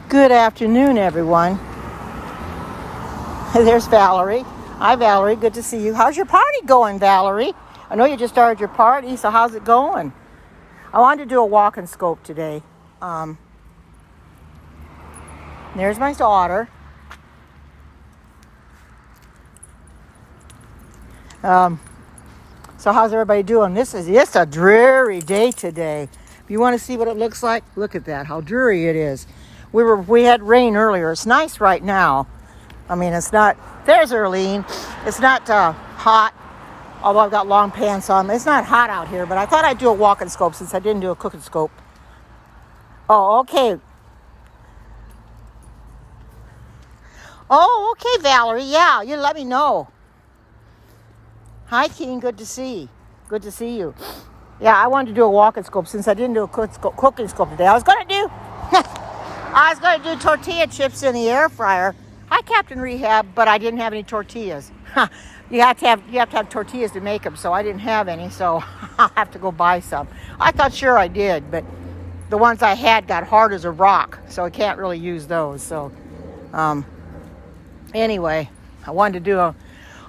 Good afternoon, everyone. There's Valerie. Hi, Valerie. Good to see you. How's your party going, Valerie? I know you just started your party, so how's it going? I wanted to do a walk and scope today. There's my daughter. So how's everybody doing? It's a dreary day today. If you want to see what it looks like, look at that, how dreary it is. We had rain earlier. It's nice right now. I mean, it's not, there's Earlene. It's not hot, although I've got long pants on. It's not hot out here, but I thought I'd do a walking scope since I didn't do a cooking scope. Oh, okay. Oh, okay, Valerie. Yeah, you let me know. Hi, Keen. Good to see you. Yeah, I wanted to do a walking scope since I didn't do a cooking scope today. I was going to do tortilla chips in the air fryer. Hi, Captain Rehab, but I didn't have any tortillas. You have to have tortillas to make them, so I didn't have any, so I'll have to go buy some. I thought sure I did, but the ones I had got hard as a rock, so I can't really use those. So anyway, I wanted to do a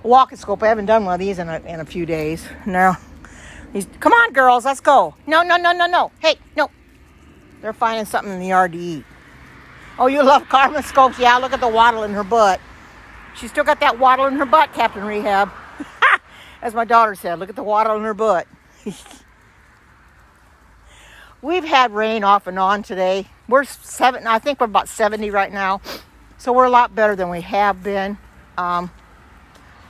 walking scope. I haven't done one of these in a few days. No. Come on, girls, let's go. No. Hey, no. They're finding something in the yard to eat. Oh, you love Carmen scopes? Yeah, look at the waddle in her butt. She's still got that waddle in her butt, Captain Rehab. As my daughter said, look at the waddle in her butt. We've had rain off and on today. I think we're about 70 right now. So we're a lot better than we have been. But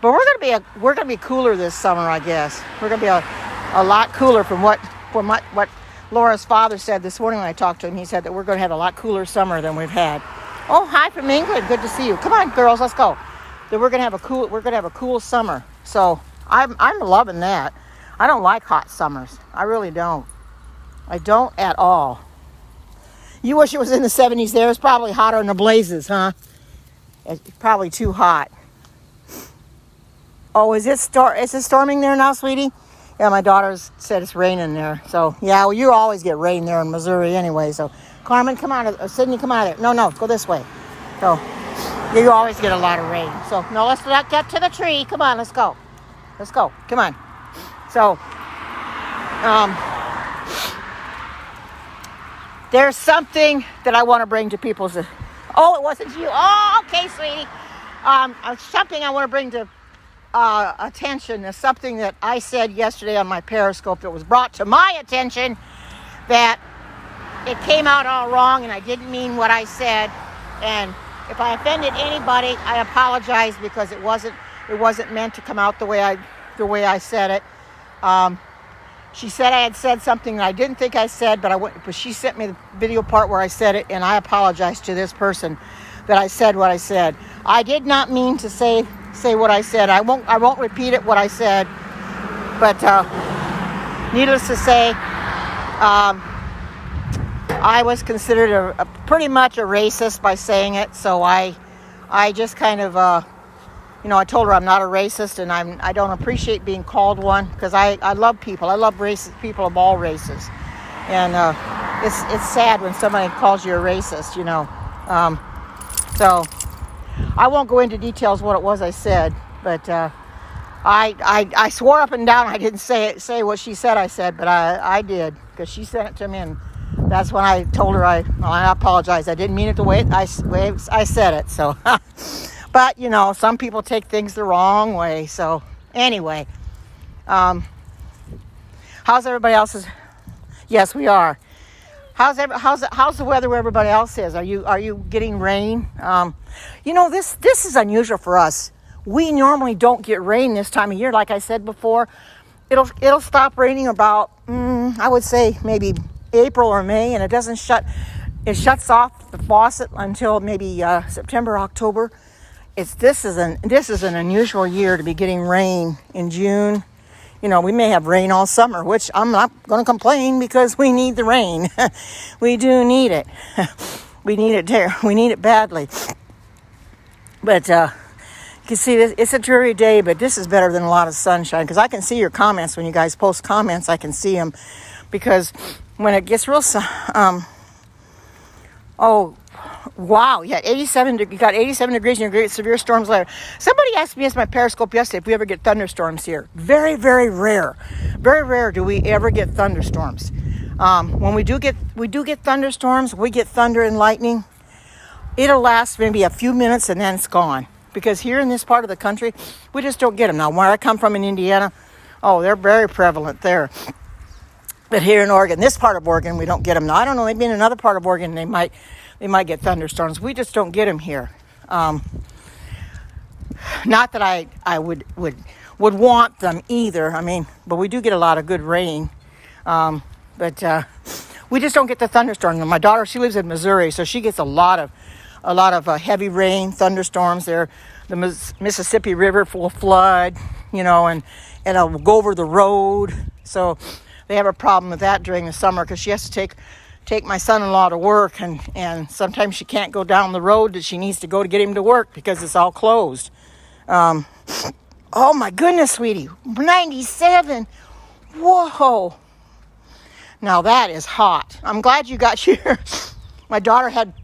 we're gonna be cooler this summer, I guess. We're gonna be a lot cooler from what Laura's father said this morning when I talked to him. He said that we're going to have a lot cooler summer than we've had. Oh, hi from England. Good to see you. Come on, girls, let's go. We're going to have a cool summer. So I'm loving that. I don't like hot summers. I really don't. I don't at all. You wish it was in the 70s there. It's probably hotter than the blazes, huh? It's probably too hot. Oh, is it storming there now, sweetie? Yeah, my daughter said it's raining there. So, yeah, well, you always get rain there in Missouri anyway. So, Carmen, come out of Sydney, come out of there. No, go this way. So, you always get a lot of rain. So, no, let's not get to the tree. Come on, let's go. Let's go. Come on. So, there's something that I want to bring to people's... Oh, it wasn't you. Oh, okay, sweetie. Something I want to bring to... attention is something that I said yesterday on my Periscope that was brought to my attention, that it came out all wrong and I didn't mean what I said, and if I offended anybody, I apologize, because it wasn't meant to come out the way I said it. She said I had said something that I didn't think I said, but she sent me the video part where I said it, and I apologize to this person that I said what I said. I did not mean to say what I said. I won't repeat it what I said, but needless to say, I was considered pretty much a racist by saying it. So I just kind of I told her I'm not a racist, and I don't appreciate being called one, because I love people. I love people of all races, and it's sad when somebody calls you a racist, so I won't go into details what it was I said, but I swore up and down I didn't say what she said I said, but I did, because she sent it to me, and that's when I told her I apologize. I didn't mean it the way I said it. So, but some people take things the wrong way. So anyway, how's everybody else's? Yes, we are. How's the weather where everybody else is? Are you getting rain? This is unusual for us. We normally don't get rain this time of year. Like I said before, it'll stop raining about I would say maybe April or May, and it shuts off the faucet until maybe September, October. This is an unusual year to be getting rain in June. We may have rain all summer, which I'm not going to complain, because we need the rain. We do need it. We need it there. We need it badly. But you can see it's a dreary day, but this is better than a lot of sunshine, because I can see your comments. When you guys post comments, I can see them, because when it gets real Wow, yeah, 87. You got 87 degrees and your great severe storms later. Somebody asked me as my Periscope yesterday if we ever get thunderstorms here. Very, very rare. Very rare do we ever get thunderstorms. When we do get thunderstorms, we get thunder and lightning. It'll last maybe a few minutes and then it's gone. Because here in this part of the country, we just don't get them. Now, where I come from in Indiana, oh, they're very prevalent there. But here in Oregon, this part of Oregon, we don't get them. Now, I don't know, maybe in another part of Oregon, they might get thunderstorms. We just don't get them here. Not that I would want them either. I mean, but we do get a lot of good rain. But we just don't get the thunderstorms. My daughter, she lives in Missouri, so she gets a lot of heavy rain, thunderstorms there. The Mississippi River will flood, and it'll go over the road. So they have a problem with that during the summer because she has to take my son-in-law to work, and sometimes she can't go down the road that she needs to go to get him to work because it's all closed. Oh my goodness, sweetie, 97. Whoa. Now that is hot. I'm glad you got here. My daughter had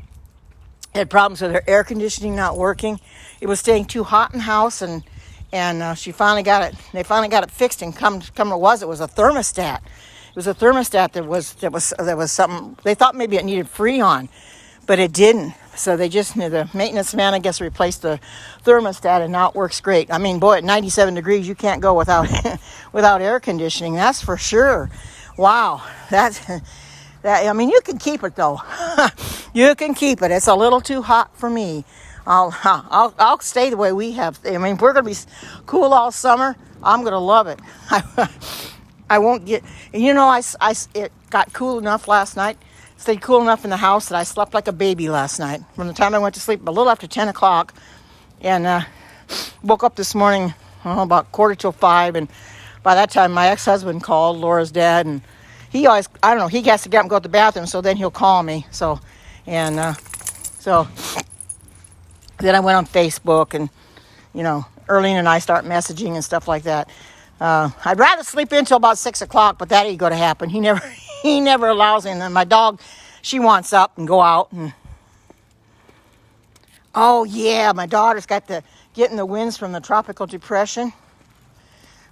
problems with her air conditioning not working. It was staying too hot in the house, and she finally got it. They finally got it fixed, and it was a thermostat. It was a thermostat that was something. They thought maybe it needed Freon, but it didn't. So the maintenance man, I guess, replaced the thermostat, and now it works great. I mean, boy, at 97 degrees, you can't go without air conditioning. That's for sure. Wow, that. I mean, you can keep it though. You can keep it. It's a little too hot for me. I'll stay the way we have. I mean, if we're gonna be cool all summer, I'm gonna love it. I won't get. It got cool enough last night. Stayed cool enough in the house that I slept like a baby last night. From the time I went to sleep, a little after 10 o'clock, and woke up this morning about 4:45, and by that time my ex-husband called, Laura's dad, and he always, I don't know, he has to get up and go to the bathroom, so then he'll call me. So then I went on Facebook, and, Erlene and I start messaging and stuff like that. I'd rather sleep until about 6 o'clock, but that ain't going to happen. He never allows me. And then my dog, she wants up and go out. And oh, yeah, my daughter's getting the winds from the tropical depression.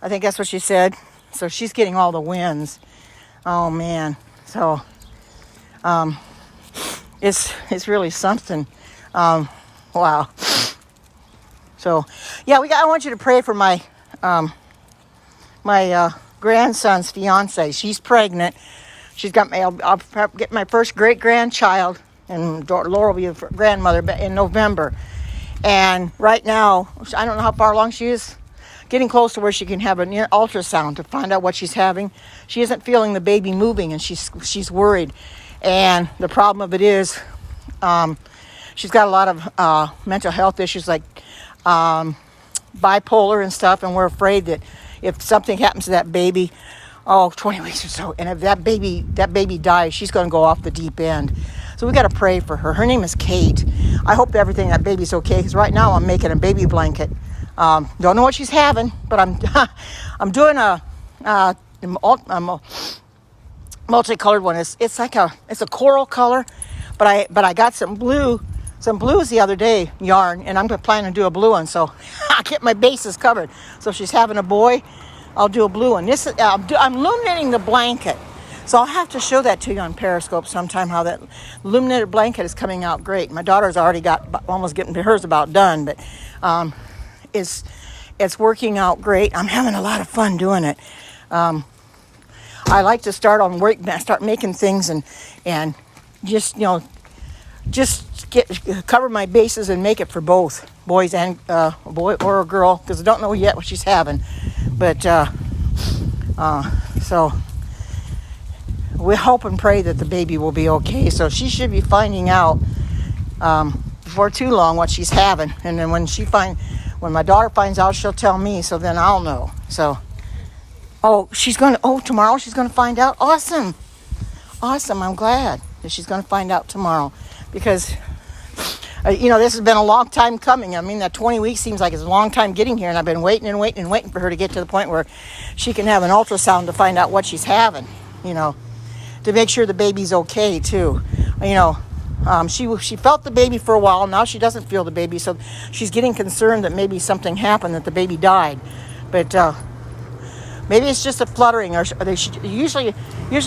I think that's what she said. So she's getting all the winds. Oh man, so it's really something. Wow. So yeah, I want you to pray for my grandson's fiance. She's pregnant. She's got I'll get my first great grandchild, and Laura will be a grandmother in November. And right now, I don't know how far along she is. Getting close to where she can have an ultrasound to find out what she's having. She isn't feeling the baby moving, and she's worried. And the problem of it is, she's got a lot of mental health issues like bipolar and stuff, and we're afraid that if something happens to that baby, 20 weeks or so, and if that baby dies, she's going to go off the deep end. So we got to pray for her. Her name is Kate. I hope that baby's okay, because right now I'm making a baby blanket. Don't know what she's having, but I'm doing a multicolored one. It's a coral color, but I got some blues the other day, yarn, and I'm planning to do a blue one, so I get my bases covered. So if she's having a boy, I'll do a blue one. I'm illuminating the blanket, so I'll have to show that to you on Periscope sometime, how that illuminated blanket is coming out great. My daughter's already almost getting hers about done, but it's working out great. I'm having a lot of fun doing it. I like to start making things and just cover my bases and make it for both boys and a boy or a girl, because I don't know yet what she's having. But so we hope and pray that the baby will be okay. So she should be finding out before too long what she's having, and then when my daughter finds out, she'll tell me, so then I'll know. So tomorrow she's going to find out. Awesome. I'm glad that she's going to find out tomorrow, because this has been a long time coming. I mean, that 20 weeks seems like it's a long time getting here, and I've been waiting for her to get to the point where she can have an ultrasound to find out what she's having, to make sure the baby's okay too. She felt the baby for a while. Now she doesn't feel the baby, so she's getting concerned that maybe something happened, that the baby died. But maybe it's just a fluttering, or usually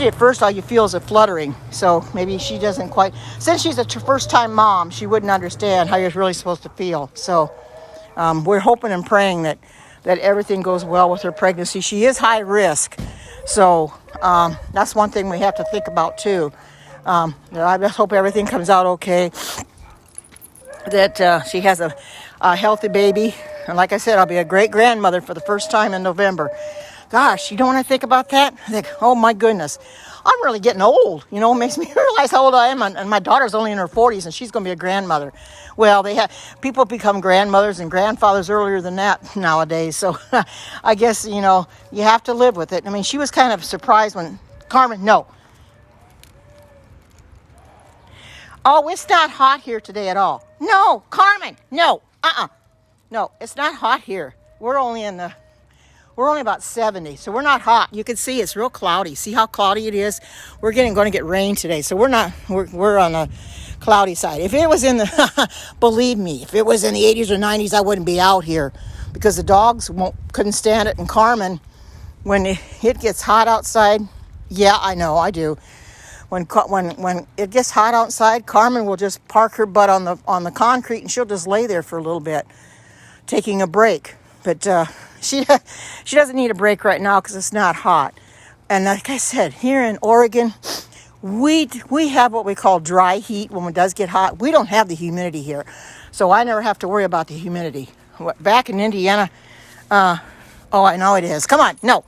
at first all you feel is a fluttering. So maybe she doesn't quite. Since she's a first-time mom, she wouldn't understand how you're really supposed to feel. So we're hoping and praying that everything goes well with her pregnancy. She is high risk, so that's one thing we have to think about too. I just hope everything comes out okay, that she has a healthy baby. And like I said, I'll be a great grandmother for the first time in November. Gosh, you don't want to think about that? I think, oh my goodness, I'm really getting old. You know, it makes me realize how old I am. And my daughter's only in her 40s, and she's going to be a grandmother. Well, people become grandmothers and grandfathers earlier than that nowadays. So I guess, you know, you have to live with it. I mean, she was kind of surprised when Carmen, no. Oh, it's not hot here today at all. No, Carmen, no, no, it's not hot here. We're only about 70, so we're not hot. You can see it's real cloudy. See how cloudy it is? We're going to get rain today, so we're on a cloudy side. If it was in the, believe me, if it was in the 80s or 90s, I wouldn't be out here, because the dogs couldn't stand it. And Carmen, when it gets hot outside, yeah, I know, I do. When it gets hot outside, Carmen will just park her butt on the concrete, and she'll just lay there for a little bit, taking a break. But she doesn't need a break right now because it's not hot. And like I said, here in Oregon, we have what we call dry heat. When it does get hot, we don't have the humidity here, so I never have to worry about the humidity. Back in Indiana, oh, I know it is. Come on, no.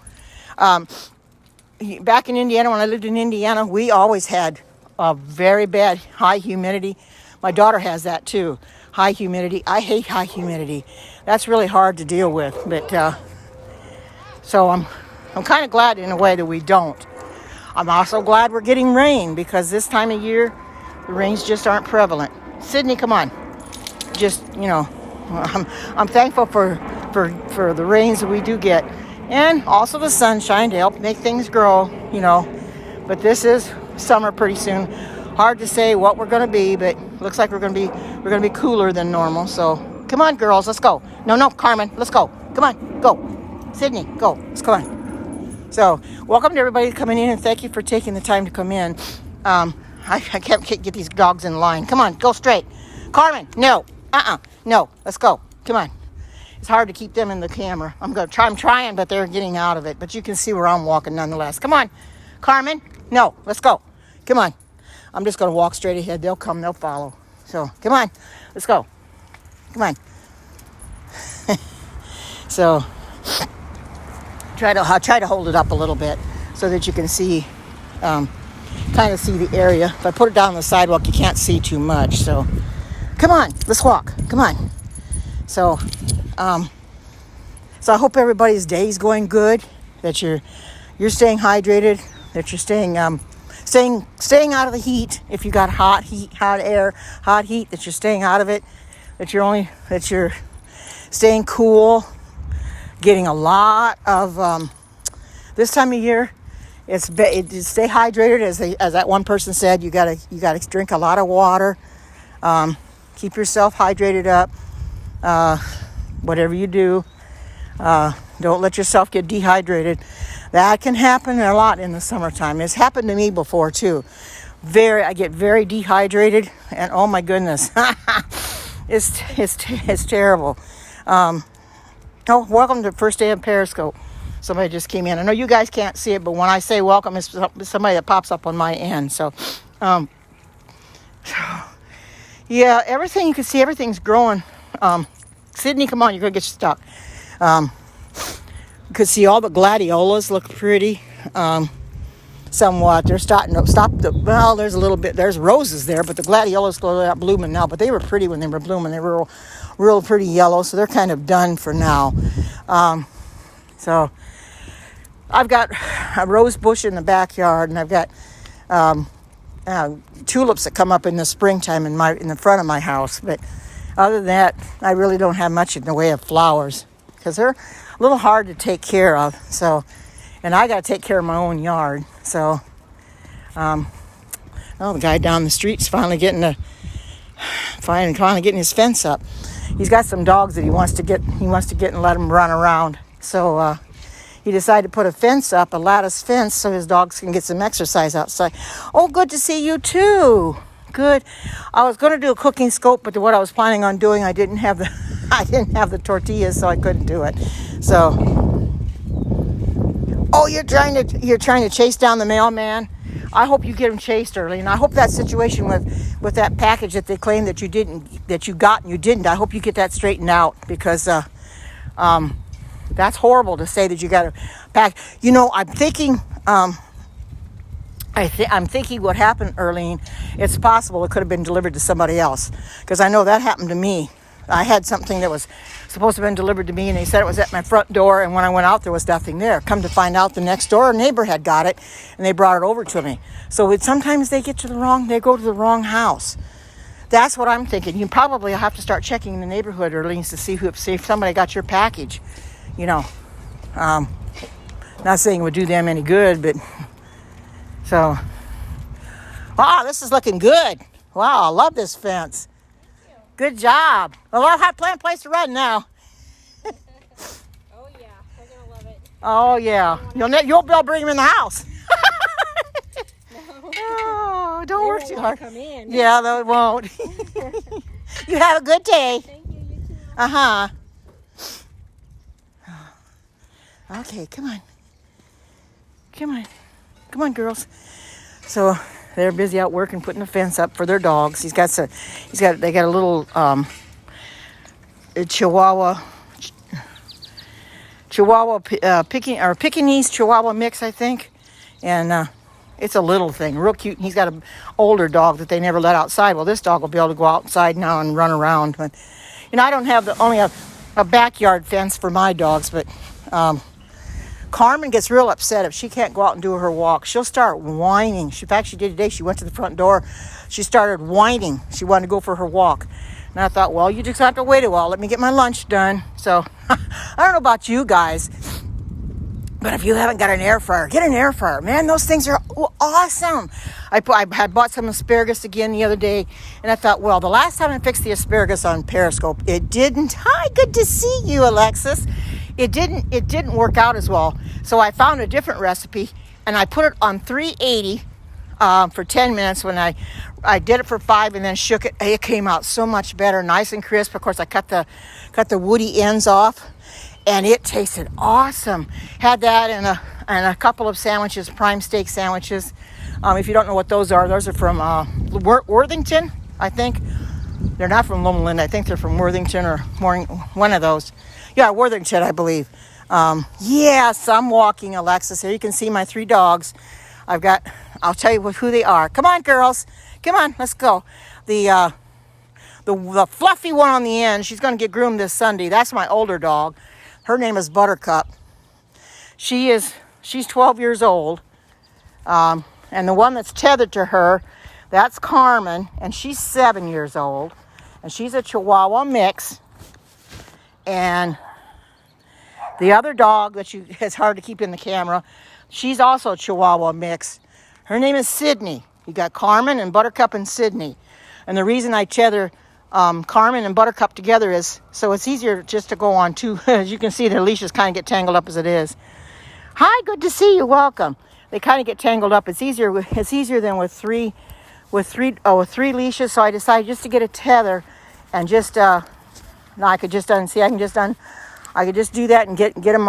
Back in Indiana, when I lived in Indiana, we always had a very bad high humidity. My daughter has that too, high humidity. I hate high humidity. That's really hard to deal with. But so I'm kind of glad in a way that we don't. I'm also glad we're getting rain, because this time of year, the rains just aren't prevalent. Sydney, come on. Just, you know, I'm thankful for the rains that we do get. And also the sunshine to help make things grow, you know. But this is summer pretty soon. Hard to say what we're going to be, but looks like we're going to be cooler than normal. So come on, girls, let's go. No, Carmen, let's go. Come on, go. Sydney, go. Let's go on. So welcome to everybody coming in, and thank you for taking the time to come in. I can't get these dogs in line. Come on, go straight. Carmen, no, no, let's go. Come on. It's hard to keep them in the camera. I'm trying, but they're getting out of it. But you can see where I'm walking nonetheless. Come on, Carmen. No, let's go. Come on. I'm just going to walk straight ahead. They'll come. They'll follow. So come on. Let's go. Come on. So I'll try to hold it up a little bit so that you can see, kind of see the area. If I put it down on the sidewalk, you can't see too much. So come on. Let's walk. Come on. So I hope everybody's day is going good, that you're staying hydrated, that you're staying out of the heat. If you got hot air, hot heat, that you're staying out of it, that you're staying cool, getting a lot of this time of year. It's stay hydrated, as that one person said. You gotta drink a lot of water. Keep yourself hydrated up. Whatever you do, don't let yourself get dehydrated. That can happen a lot in the summertime. It's happened to me before too. I get very dehydrated, and oh my goodness, it's terrible. Welcome to first day of Periscope. Somebody just came in. I know you guys can't see it, but when I say welcome, it's somebody that pops up on my end. So, yeah, everything you can see, everything's growing. Sydney, come on, you're going to get stuck. You can see all the gladiolas look pretty, somewhat. They're starting to stop. There's a little bit, there's roses there, but the gladiolas are not blooming now. But they were pretty when they were blooming. They were real pretty yellow, so they're kind of done for now. So I've got a rose bush in the backyard, and I've got tulips that come up in the springtime in the front of my house. But other than that, I really don't have much in the way of flowers, because they're a little hard to take care of. So, and I got to take care of my own yard. So, Oh, the guy down the street's finally getting his fence up. He's got some dogs that he wants to get and let them run around. So he decided to put a fence up, a lattice fence, so his dogs can get some exercise outside. Oh, good to see you too. Good. I was going to do a cooking scope, but what I was planning on doing, I didn't have the tortillas, so I couldn't do it. So, oh, you're trying to chase down the mailman. I hope you get him chased early, and I hope that situation with that package that they claim that you got and you didn't. I hope you get that straightened out, because that's horrible to say that you got a pack. You know, I'm thinking. I'm thinking what happened, Earlene, it's possible it could have been delivered to somebody else, because I know that happened to me. I had something that was supposed to have been delivered to me, and they said it was at my front door, and when I went out, there was nothing there. Come to find out, the next door neighbor had got it, and they brought it over to me. So sometimes they go to the wrong house. That's what I'm thinking. You probably have to start checking in the neighborhood, Earlene, to see if somebody got your package. You know, not saying it would do them any good, but... So, wow, this is looking good. Wow, I love this fence. Good job. Well, I'll have a place to run now. Oh, yeah, they're going to love it. Oh, yeah. You'll be able to bring them in the house. No. Oh, don't work too hard. Come in. Yeah, they won't. You have a good day. Thank you, you too. Uh-huh. Okay, come on. Come on, girls. So they're busy out working, putting a fence up for their dogs. They got a little Pekingese Chihuahua mix, I think, and it's a little thing, real cute. And he's got an older dog that they never let outside. Well, this dog will be able to go outside now and run around. But I don't have only a backyard fence for my dogs, but. Carmen gets real upset if she can't go out and do her walk. She'll start whining. In fact, she did today. She went to the front door. She started whining. She wanted to go for her walk. And I thought, well, you just have to wait a while. Let me get my lunch done. So, I don't know about you guys, but if you haven't got an air fryer, get an air fryer. Man, those things are awesome. I had bought some asparagus again the other day, and I thought, well, the last time I fixed the asparagus on Periscope, it didn't. Hi, good to see you, Alexis. It didn't work out as well. So I found a different recipe, and I put it on 380 for 10 minutes. When I did it for 5 and then shook it, it came out so much better, nice and crisp. Of course, I cut the woody ends off, and it tasted awesome. Had that and a couple of sandwiches, prime steak sandwiches. If you don't know what those are from Worthington, I think. They're not from Loma. I think they're from Worthington or one of those. Yeah, Worthington, I believe. Yes, I'm walking, Alexis. Here you can see my 3 dogs. I'll tell you who they are. Come on, girls. Come on, let's go. The fluffy one on the end, she's going to get groomed this Sunday. That's my older dog. Her name is Buttercup. She's 12 years old. And the one that's tethered to her, that's Carmen, and she's 7 years old. And she's a Chihuahua mix. And the other dog that it's hard to keep in the camera, she's also a Chihuahua mix. Her name is Sydney. You got Carmen and Buttercup and Sydney. And the reason I tether Carmen and Buttercup together is so it's easier just to go on 2. As you can see, their leashes kind of get tangled up as it is. Hi, good to see you. Welcome. They kind of get tangled up. It's easier than with three leashes. So I decided just to get a tether and just now I could just I could just do that and get them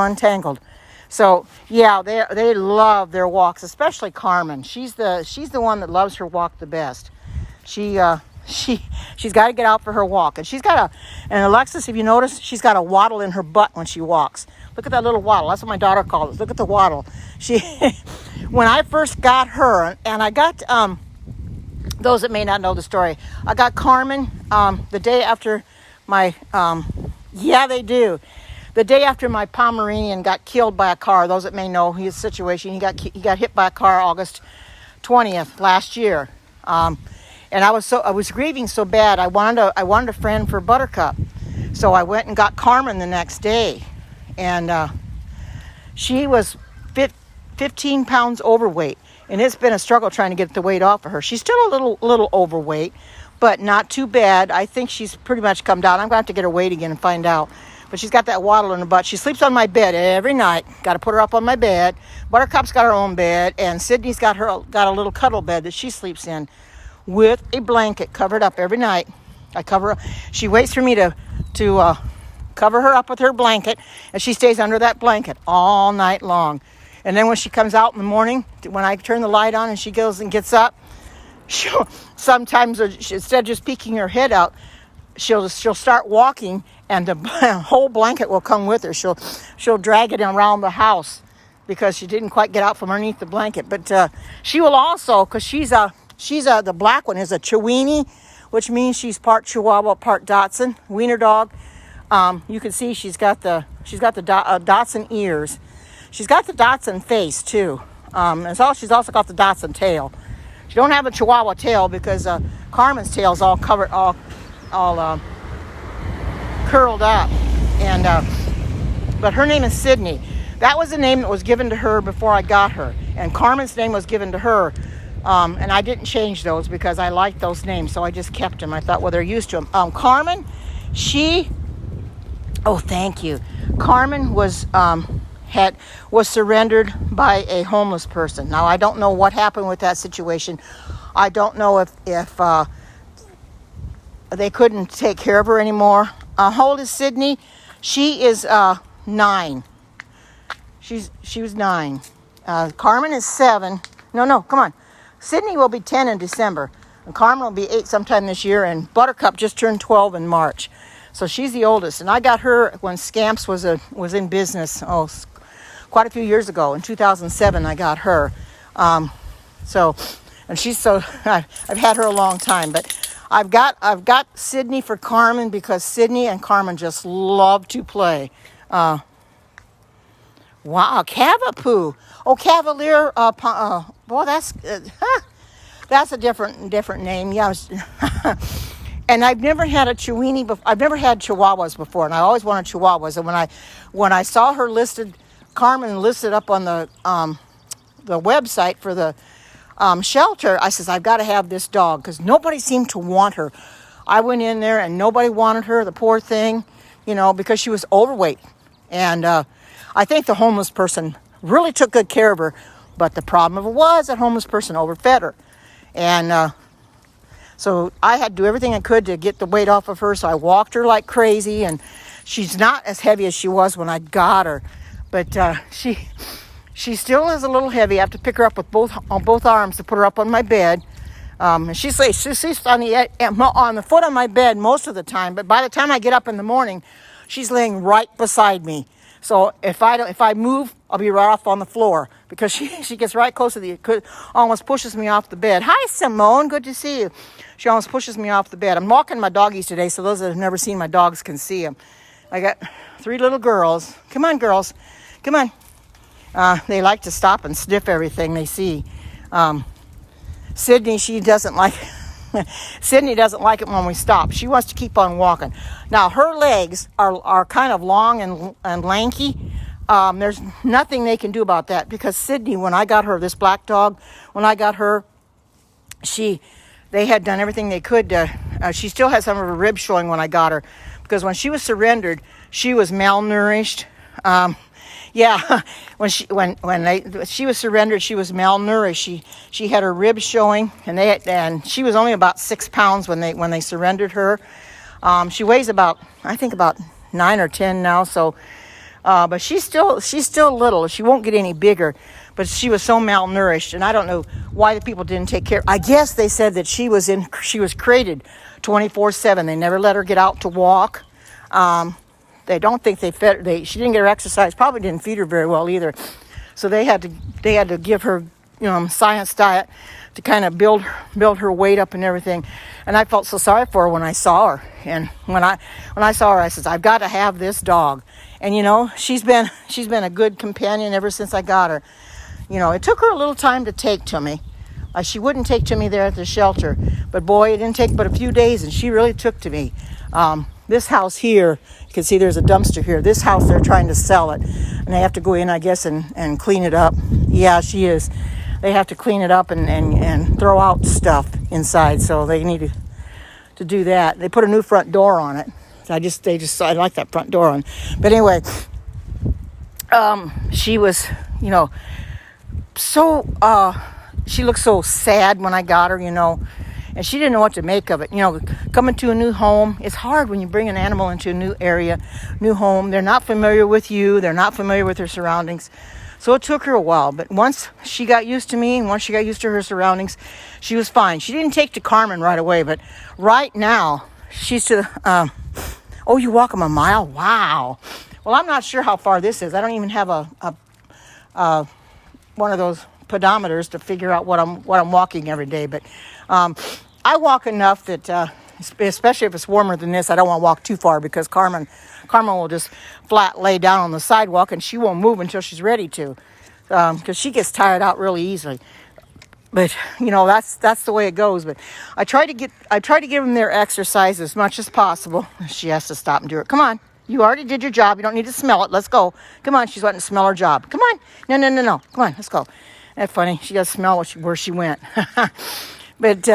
untangled. So yeah, they love their walks, especially Carmen. She's the one that loves her walk the best. She's got to get out for her walk, and and Alexis, if you notice, she's got a waddle in her butt when she walks. Look at that little waddle. That's what my daughter calls it. Look at the waddle. When I first got her, and I got those that may not know the story, I got Carmen the day after my yeah, they do. The day after my Pomeranian got killed by a car. Those that may know his situation, he got hit by a car August 20th last year. And I was grieving so bad. I wanted a friend for Buttercup, so I went and got Carmen the next day, and she was 15 pounds overweight. And it's been a struggle trying to get the weight off of her. She's still a little overweight, but not too bad. I think she's pretty much come down. I'm going to have to get her weight again and find out. But she's got that waddle in her butt. She sleeps on my bed every night. Got to put her up on my bed. Buttercup's got her own bed, and Sydney's got a little cuddle bed that she sleeps in with a blanket covered up every night. I cover her. She waits for me to cover her up with her blanket, and she stays under that blanket all night long. And then when she comes out in the morning, when I turn the light on and she goes and gets up, she'll sometimes, instead of just peeking her head out, she'll start walking, and the whole blanket will come with her. She'll drag it around the house because she didn't quite get out from underneath the blanket. But she will also, because the black one is a Chiweenie, which means she's part Chihuahua, part Dachshund, wiener dog. You can see she's got the Dachshund ears. She's got the Dachshund face too. And so she's also got the Dachshund tail. She don't have a Chihuahua tail because Carmen's tail is all covered, all curled up. And but her name is Sydney. That was the name that was given to her before I got her. And Carmen's name was given to her. And I didn't change those because I liked those names, so I just kept them. I thought, well, they're used to them. Carmen, oh, thank you. Carmen was surrendered by a homeless person. Now, I don't know what happened with that situation. I don't know if they couldn't take care of her anymore. How old is Sydney? She is 9. She was 9. Carmen is 7. No, come on. Sydney will be 10 in December. And Carmen will be 8 sometime this year. And Buttercup just turned 12 in March. So she's the oldest. And I got her when Scamps was in business. Quite a few years ago. In 2007, I got her. And she's so, I've had her a long time, but I've got Sydney for Carmen because Sydney and Carmen just love to play. Wow, Cavapoo. Oh, Cavalier. Boy, that's a different name. Yeah. And I've never had a Chiweenie. I've never had Chihuahuas before, and I always wanted Chihuahuas. And when I saw her listed, Carmen listed up on the website for the shelter, I says, I've got to have this dog because nobody seemed to want her. I went in there and nobody wanted her, the poor thing, because she was overweight. And I think the homeless person really took good care of her, but the problem of it was that homeless person overfed her. And so I had to do everything I could to get the weight off of her, so I walked her like crazy, and she's not as heavy as she was when I got her. But she still is a little heavy. I have to pick her up with both arms to put her up on my bed. And she sleeps on the foot of my bed most of the time. But by the time I get up in the morning, she's laying right beside me. So if I move, I'll be right off on the floor because she gets right close to almost pushes me off the bed. Hi, Simone. Good to see you. She almost pushes me off the bed. I'm walking my doggies today, so those that have never seen my dogs can see them. I got 3 little girls. Come on, girls. Come on. They like to stop and sniff everything they see. Sydney, Sydney doesn't like it when we stop. She wants to keep on walking. Now, her legs are kind of long and lanky. There's nothing they can do about that because Sydney, when I got her, this black dog, when I got her, they had done everything they could to, she still had some of her ribs showing when I got her because when she was surrendered, she was malnourished. Yeah, when she was surrendered, she was malnourished. She had her ribs showing, and she was only about 6 pounds when they surrendered her. She weighs about 9 or 10 now. So, but she's still little. She won't get any bigger. But she was so malnourished, and I don't know why the people didn't take care. I guess they said that she was crated 24/7. They never let her get out to walk. They don't think they fed her. She didn't get her exercise. Probably didn't feed her very well either. So they had to give her, science diet to kind of build her weight up and everything. And I felt so sorry for her when I saw her. And when I saw her, I said, I've got to have this dog. And she's been a good companion ever since I got her. It took her a little time to take to me. She wouldn't take to me there at the shelter, but boy, it didn't take but a few days, and she really took to me. This house here, you can see there's a dumpster here. This house, they're trying to sell it, and they have to go in, I guess, and clean it up. Yeah, she is. they have to clean it up and throw out stuff inside. So they need to do that. They put a new front door on it. So I like that front door on. But anyway, she was, so, she looked so sad when I got her, and she didn't know what to make of it. Coming to a new home, it's hard when you bring an animal into a new area, new home. They're not familiar with you. They're not familiar with their surroundings. So it took her a while. But once she got used to me and once she got used to her surroundings, she was fine. She didn't take to Carmen right away. But right now, she's to oh, you walk them a mile? Wow. Well, I'm not sure how far this is. I don't even have a one of those pedometers to figure out what I'm walking every day. But I walk enough that, especially if it's warmer than this, I don't want to walk too far because Carmen will just flat lay down on the sidewalk and she won't move until she's ready to, because she gets tired out really easily. But that's the way it goes. But I try to give them their exercise as much as possible. She has to stop and do it. Come on. You already did your job. You don't need to smell it. Let's go. Come on. She's wanting to smell her job. Come on. No. Come on. Let's go. That's funny. She does smell where she went. But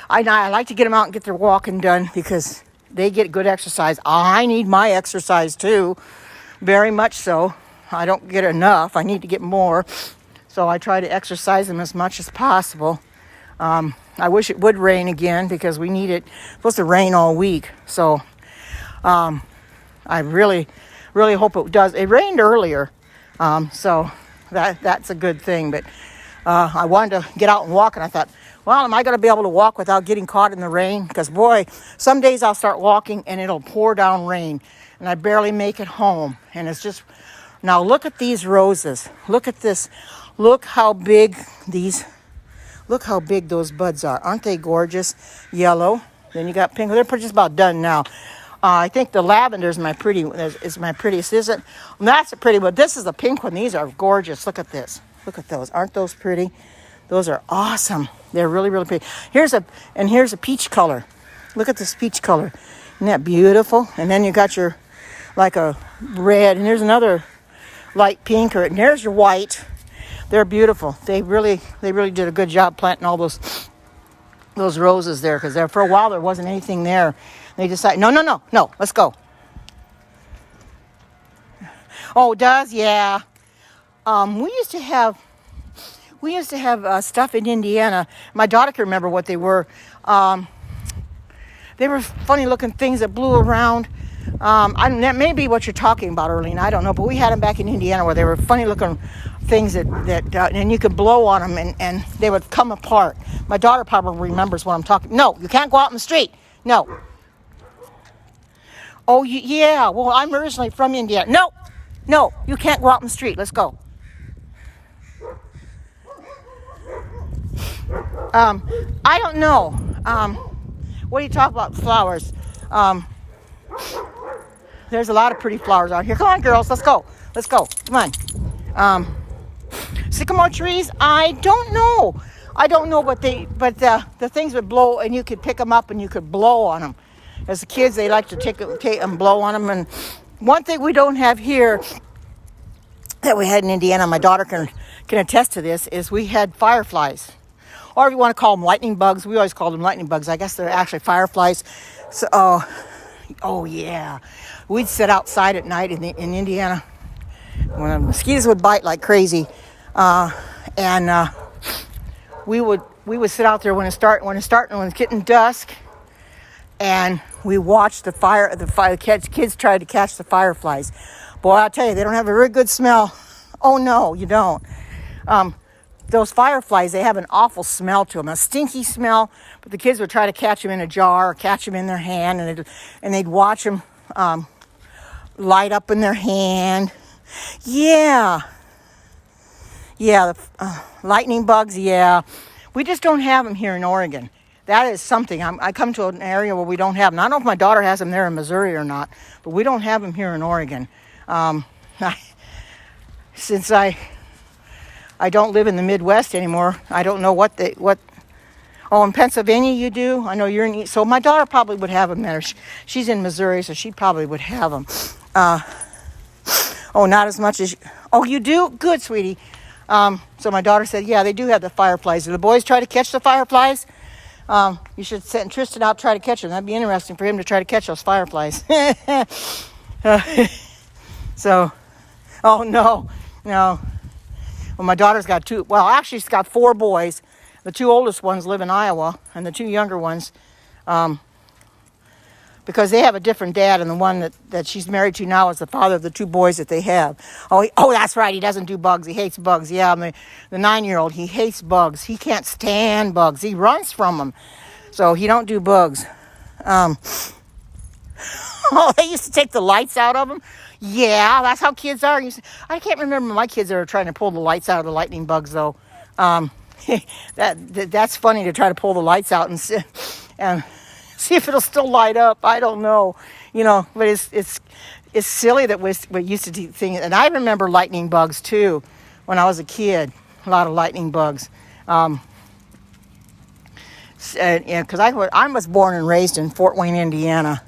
I like to get them out and get their walking done because they get good exercise. I need my exercise too. Very much so. I don't get enough. I need to get more. So I try to exercise them as much as possible. I wish it would rain again because we need it. It's supposed to rain all week. So I really, really hope it does. It rained earlier. So that's a good thing. But I wanted to get out and walk, and I thought, well, am I going to be able to walk without getting caught in the rain? Because, boy, some days I'll start walking, and it'll pour down rain, and I barely make it home. And it's just, now look at these roses. Look at this. Look how big those buds are. Aren't they gorgeous? Yellow. Then you got pink. They're just about done now. I think the lavender is my prettiest, isn't? That's a pretty one. This is a pink one. These are gorgeous. Look at this. Look at those. Aren't those pretty? Those are awesome. They're really, really pretty. Here's a peach color. Look at this peach color. Isn't that beautiful? And then you got your, like a red, and there's another light pink, and there's your white. They're beautiful. They really did a good job planting all those roses there, because for a while there wasn't anything there. They decided, no, let's go. Oh, it does? Yeah. We used to have stuff in Indiana. My daughter can remember what they were. They were funny looking things that blew around. That may be what you're talking about, Earlene. I don't know, but we had them back in Indiana where they were funny looking things that and you could blow on them and they would come apart. My daughter probably remembers what I'm talking. No, you can't go out in the street. No. Oh, yeah. Well, I'm originally from Indiana. No, you can't go out in the street. Let's go. I don't know. What do you talk about? Flowers. There's a lot of pretty flowers out here. Come on, girls. Let's go. Come on. Sycamore trees. I don't know, but the things would blow, and you could pick them up and you could blow on them. As the kids, they like to take and blow on them. And one thing we don't have here that we had in Indiana, my daughter can attest to this, is we had fireflies. Or if you want to call them lightning bugs, we always called them lightning bugs. I guess they're actually fireflies. So, oh yeah. We'd sit outside at night in Indiana when the mosquitoes would bite like crazy. And we would sit out there when it's getting dusk, and we watched the kids tried to catch the fireflies. Boy, I'll tell you, they don't have a very good smell. Oh no, you don't. Those fireflies, they have an awful smell to them, a stinky smell. But the kids would try to catch them in a jar or catch them in their hand, and they'd watch them light up in their hand. Yeah, lightning bugs. Yeah, we just don't have them here in Oregon. That is something. I come to an area where we don't have them. I don't know if my daughter has them there in Missouri or not, but we don't have them here in Oregon. Since I don't live in the Midwest anymore, I don't know what. Oh, in Pennsylvania you do? I know you're in. So my daughter probably would have them there. She's in Missouri, so she probably would have them. Oh, not as much as. Oh, you do? Good, sweetie. So my daughter said, yeah, they do have the fireflies. Do the boys try to catch the fireflies? You should send Tristan out, try to catch them. That'd be interesting for him to try to catch those fireflies. So, oh no. Well, my daughter's got two. Well, actually, she's got 4 boys. The 2 oldest ones live in Iowa, and the 2 younger ones, because they have a different dad, and the one that she's married to now is the father of the 2 boys that they have. Oh, that's right. He doesn't do bugs. He hates bugs. Yeah, the 9-year-old, he hates bugs. He can't stand bugs. He runs from them. So he don't do bugs. They used to take the lights out of them. Yeah, that's how kids are. I can't remember my kids that were trying to pull the lights out of the lightning bugs, though. That's funny to try to pull the lights out and see if it'll still light up. I don't know, but it's silly that we used to do things. And I remember lightning bugs too when I was a kid. A lot of lightning bugs. Because I was born and raised in Fort Wayne, Indiana.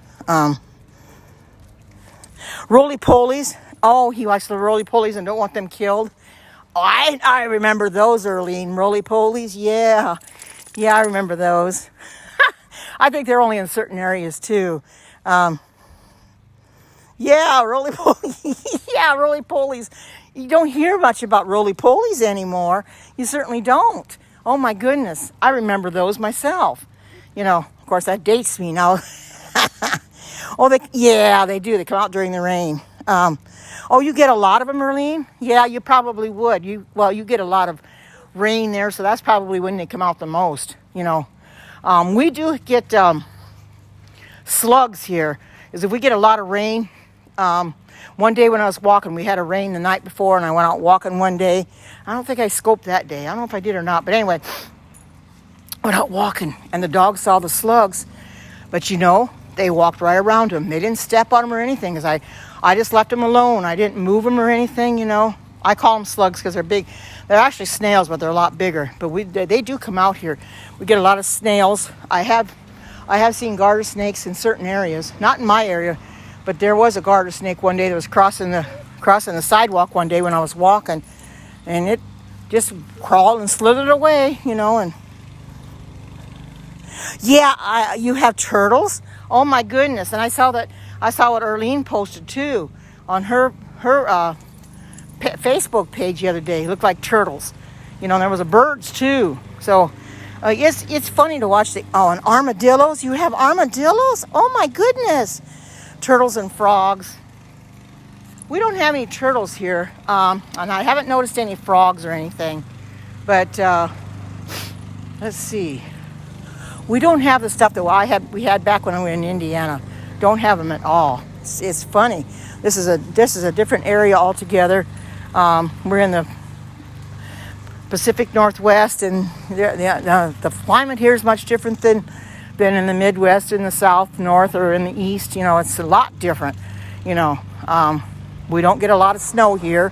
Roly-polies. Oh, he likes the roly-polies and don't want them killed. Oh, I remember those, Earlene. Roly-polies. Yeah, I remember those. I think they're only in certain areas too. Yeah, roly-polies. Yeah, roly-polies. You don't hear much about roly-polies anymore. You certainly don't. Oh my goodness. I remember those myself. Of course that dates me now. Oh, they do. They come out during the rain. You get a lot of them, Earlene? Yeah, you probably would. You get a lot of rain there, so that's probably when they come out the most, We do get slugs here. If we get a lot of rain, one day when I was walking, we had a rain the night before, and I went out walking one day. I don't think I scoped that day. I don't know if I did or not, but anyway, I went out walking, and the dogs saw the slugs, but they walked right around them. They didn't step on them or anything, because I just left them alone. I didn't move them or anything, I call them slugs because they're big. They're actually snails, but they're a lot bigger. But they do come out here. We get a lot of snails. I have seen garter snakes in certain areas, not in my area, but there was a garter snake one day that was crossing the sidewalk one day when I was walking, and it just crawled and slithered away, and yeah, you have turtles. Oh my goodness! And I saw what Earlene posted too on her Facebook page the other day. It looked like turtles. There was birds too. So it's funny to watch and armadillos. You have armadillos? Oh my goodness! Turtles and frogs. We don't have any turtles here, and I haven't noticed any frogs or anything. But let's see. We don't have the stuff that we had back when we were in Indiana. Don't have them at all. It's funny. This is a different area altogether. We're in the Pacific Northwest, and the climate here is much different than in the Midwest, in the South, North, or in the East. It's a lot different. We don't get a lot of snow here.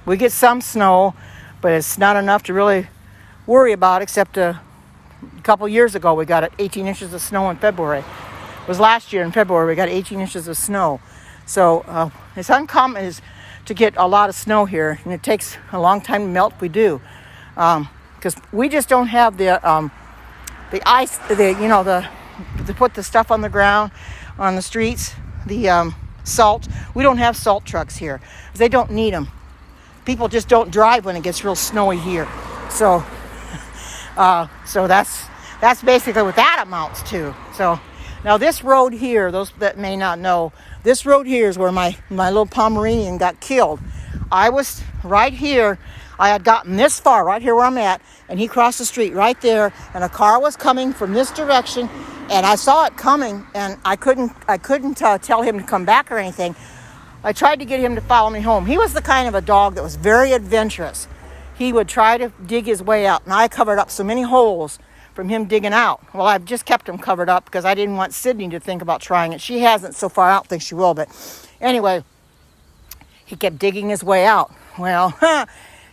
We get some snow, but it's not enough to really worry about, except a couple years ago we got 18 inches of snow in February. It was last year in February we got 18 inches of snow. So it's uncommon to get a lot of snow here, and it takes a long time to melt if we do, because we just don't have the ice, to put the stuff on the ground, on the streets, the salt. We don't have salt trucks here. They don't need them. People just don't drive when it gets real snowy here. So that's basically what that amounts to. So now this road here, those that may not know, this road here is where my little Pomeranian got killed. I was right here. I had gotten this far, right here where I'm at, and he crossed the street right there, and a car was coming from this direction, and I saw it coming, and I couldn't tell him to come back or anything. I tried to get him to follow me home. He was the kind of a dog that was very adventurous. He would try to dig his way out, and I covered up so many holes from him digging out. Well, I've just kept him covered up because I didn't want Sydney to think about trying it. She hasn't so far. I don't think she will, but anyway, he kept digging his way out. Well,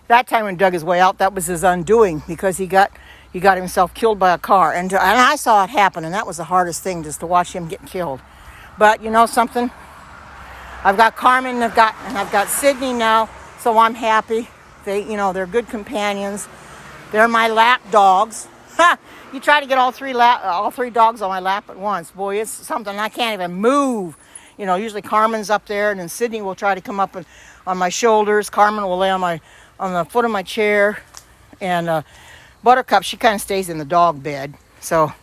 that time when he dug his way out, that was his undoing, because he got himself killed by a car, and I saw it happen, and that was the hardest thing, just to watch him get killed. But you know something? I've got Carmen, and I've got Sydney now. So I'm happy. They're good companions. They're my lap dogs. Ha! You try to get all three dogs on my lap at once. Boy, it's something. I can't even move. Usually Carmen's up there, and then Sydney will try to come up on my shoulders. Carmen will lay on the foot of my chair, and Buttercup, she kind of stays in the dog bed. So,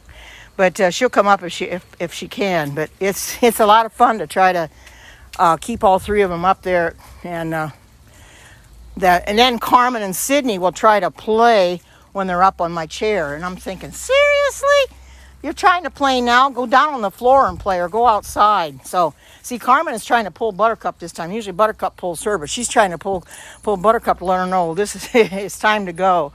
but she'll come up if she can. But it's a lot of fun to try to keep all three of them up there, and then Carmen and Sydney will try to play when they're up on my chair. And I'm thinking, seriously? You're trying to play now? Go down on the floor and play, or go outside. So, see, Carmen is trying to pull Buttercup this time. Usually Buttercup pulls her, but she's trying to pull Buttercup to let her know this is it's time to go.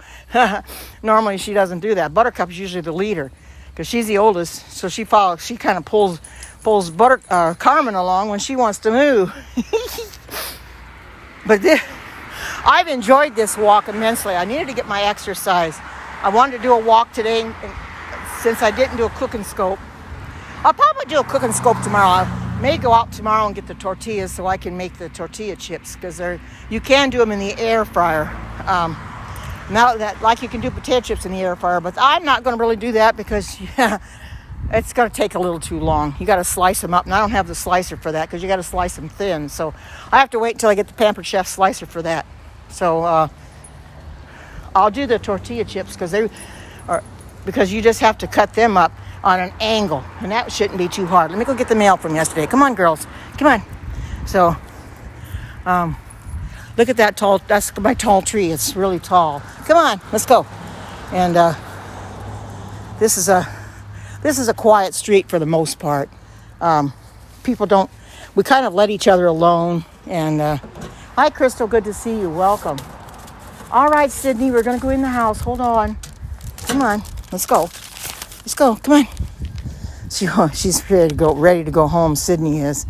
Normally she doesn't do that. Buttercup is usually the leader because she's the oldest, so she follows. She kind of pulls Carmen along when she wants to move. But I've enjoyed this walk immensely. I needed to get my exercise. I wanted to do a walk today, and since I didn't do a cooking scope, I'll probably do a cooking scope tomorrow. I may go out tomorrow and get the tortillas so I can make the tortilla chips, because you can do them in the air fryer. Now that, like, you can do potato chips in the air fryer, but I'm not going to really do that because it's going to take a little too long. You got to slice them up, and I don't have the slicer for that because you got to slice them thin. So I have to wait until I get the Pampered Chef slicer for that. So I'll do the tortilla chips because you just have to cut them up on an angle, and that shouldn't be too hard. Let me go get the mail from yesterday. Come on, girls. Come on. So look at that tall. That's my tall tree. It's really tall. Come on, let's go. And this is a quiet street for the most part. People don't. We kind of let each other alone. And hi, Crystal. Good to see you. Welcome. All right, Sydney. We're gonna go in the house. Hold on. Come on. Let's go. Let's go. Come on. She's ready to go home. Sydney is.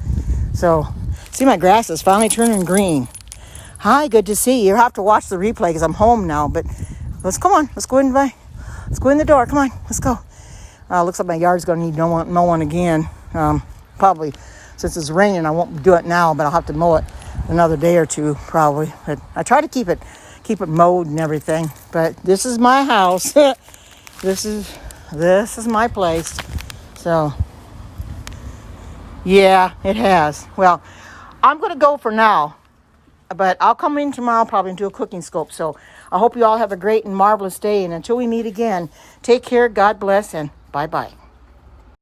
So, see, my grass is finally turning green. Hi, good to see you. You'll have to watch the replay because I'm home now. But let's go in the door. Come on. Let's go. Looks like my yard's going to need mowing again. Probably since it's raining, I won't do it now, but I'll have to mow it another day or two probably. But I try to keep it mowed and everything. But this is my house. This is my place. So, yeah, it has. Well, I'm going to go for now. But I'll come in tomorrow probably and do a cooking scope. So I hope you all have a great and marvelous day. And until we meet again, take care, God bless, and bye-bye.